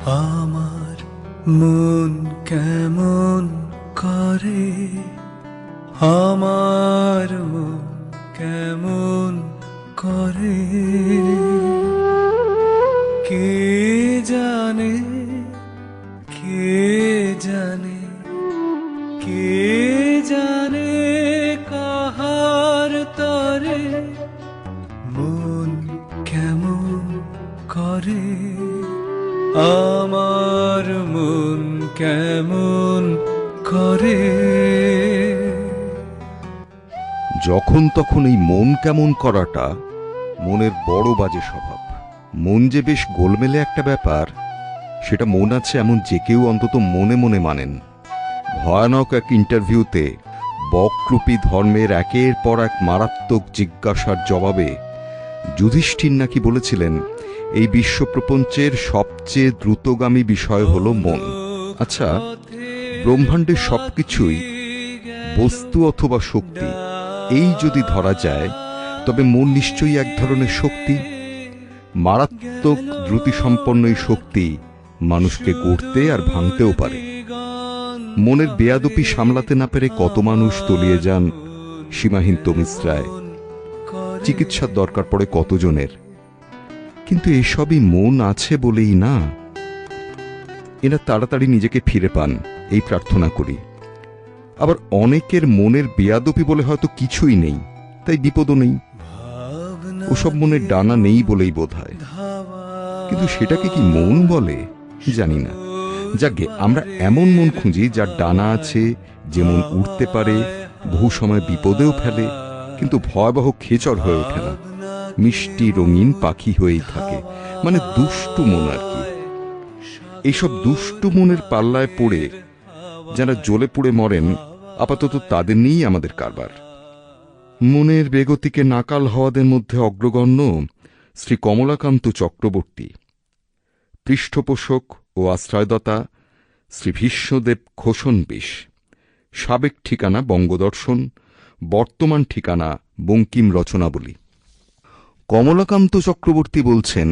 আমার মন কেমন করে, আমার মন কেমন করে, কে জানে, কে জানে, কে জানে কাহার তরে মন কেমন করে, আমার মন কেমন করে। যখন তখন এই মন কেমন করাটা মনের বড় বাজে স্বভাব। মন যে বেশ গোলমেলে একটা ব্যাপার, সেটা মন আছে এমন যে কেউ অন্তত মনে মনে মানেন। ভয়ানক এক ইন্টারভিউতে বকরূপী ধর্মের একের পর এক মারাত্মক জিজ্ঞাসার জবাবে যুধিষ্ঠির নাকি বলেছিলেন, এই বিশ্বপ্রপঞ্চের সবচেয়ে দ্রুতগামী বিষয় হল মন। আচ্ছা, ব্রহ্মাণ্ডের সবকিছুই বস্তু অথবা শক্তি, এই যদি ধরা যায় তবে মন নিশ্চয়ই এক ধরনের শক্তি। মারাত্মক দ্রুতিসম্পন্ন এই শক্তি মানুষকে গড়তে আর ভাঙতেও পারে। মনের বেয়াদপি সামলাতে না পেরে কত মানুষ তলিয়ে যান সীমাহীন তমিশ্রায়, চিকিৎসার দরকার পড়ে কতজনের। কিন্তু এসবই মন আছে বলেই না, এরা তাড়াতাড়ি নিজেকে ফিরে পান এই প্রার্থনা করি। আবার অনেকের মনের বেয়াদপি বলে হয়তো কিছুই নেই, তাই বিপদও নেই, ওসব মনের ডানা নেই বলেই বোধ হয়। কিন্তু সেটাকে কি মন বলে জানি না। যাকে আমরা এমন মন খুঁজি যার ডানা আছে, যেমন উড়তে পারে, বহু সময় বিপদেও ফেলে, কিন্তু ভয়াবহ খেচর হয়ে ওঠে না, মিষ্টি রঙিন পাখি হয়েই থাকে, মানে দুষ্টু মন আর কি। এইসব দুষ্টু মনের পাল্লায় পড়ে যারা জ্বলে পুড়ে মরেন, আপাতত তাদের নিয়েই আমাদের কারবার। মনের বেগতিকে নাকাল হওয়াদের মধ্যে অগ্রগণ্য শ্রী কমলাকান্ত চক্রবর্তী, পৃষ্ঠপোষক ও আশ্রয়দাতা শ্রী ভীষ্মদেব খোসনবিশ, সাবেক ঠিকানা বঙ্গদর্শন, বর্তমান ঠিকানা বঙ্কিম রচনাবলী। কমলাকান্ত চক্রবর্তী বলছেন,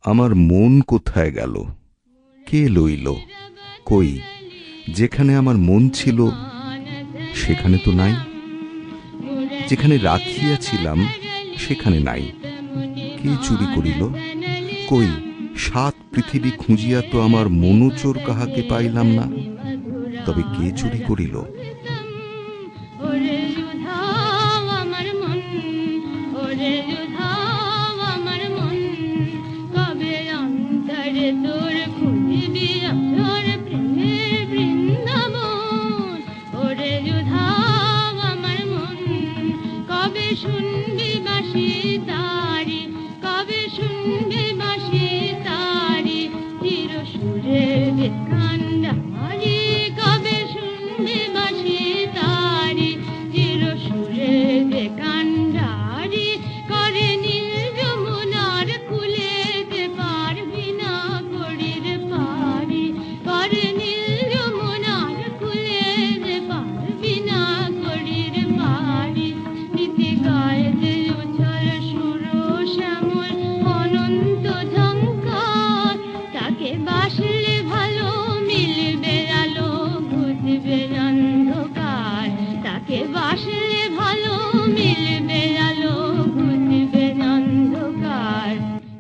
আমার মন কোথায় গেল, কে লইল, কই, যেখানে আমার মন ছিল সেখানে তো নাই, যেখানে রাখিয়াছিলাম সেখানে নাই, কে চুরি করিল, কই, সাত পৃথিবী খুঁজিয়া তো আমার মনোচোর কাহাকে পাইলাম না, তবে কে চুরি করিল।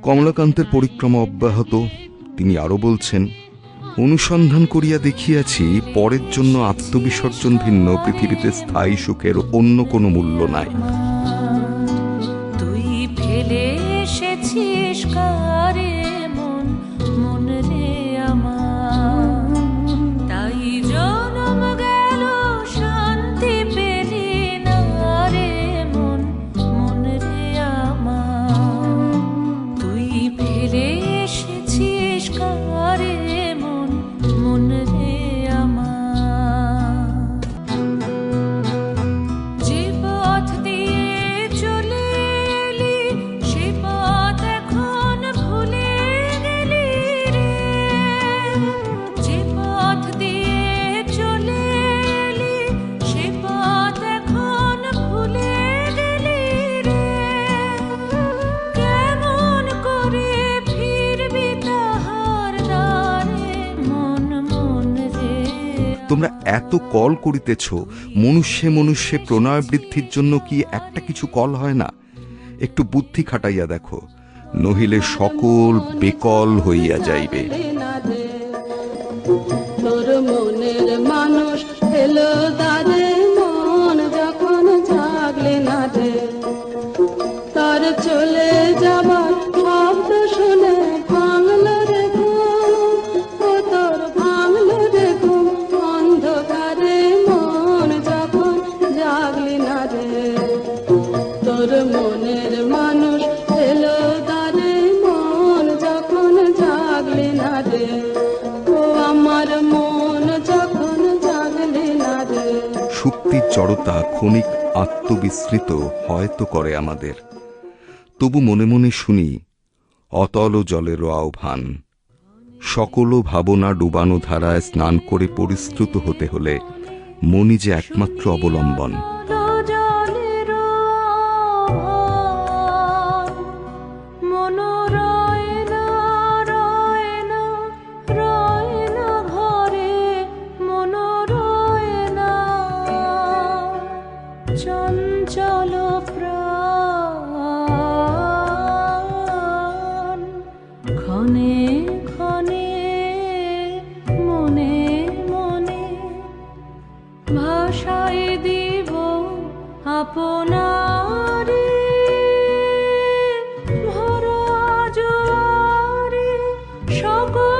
কমলাকান্তের পরিক্রমা অব্যাহত। তিনি আরো বলছেন, অনুসন্ধান করিয়া দেখিয়াছি পরের জন্য আত্মবিসর্জন ভিন্ন পৃথিবীতে স্থায়ী সুখের অন্য কোনো মূল্য নাই। তুই ফেলে এসেছিস কারে মন, মন রে আমার, তাই জনম গেল শান্তি পেলি না রে মন, মন রে আমার। তুই ফেলে এসেছিস কারে মন, মন রে আমার। যে পথ দিয়ে চলে এলি সে পথ এখন ভুলে তোমরা এত কল করিতেছ, মনুষ্যে মনুষ্যে প্রণয় বৃদ্ধির জন্য কি একটা কিছু কল হয় না? একটু বুদ্ধি খাটাইয়া দেখো, নহিলে সকল বেকল হইয়া যাইবে। তোর মনের মানুষ এলো দাদে, মন যখন জাগলে না রে, তার চলে যাবার শব্দ শুনে ভাঙলো রে ঘুম, ও তোর ভাঙলো রে ঘুম, অন্ধকারে মন যখন জাগলি না রে। তোর মনের মানুষ এলো দাদে, মন যখন জাগলি না রে, ও আমার মন যখন জাগলি না রে। শুক্তির জড়তা ক্ষণিক আত্মবিস্মৃত হয়তো করে আমাদের, তবু মনে মনে শুনি অতল জলেরও আহ্বান। সকল ভাবনা ডুবানো ধারায় স্নান করে পরিশ্রুত হতে হলে মনই যে একমাত্র অবলম্বন। চঞ্চল প্রাণ ক্ষণে ক্ষণে মনে মনে ভাষায় দিব আপনারে, ভরা জোয়ারে সকল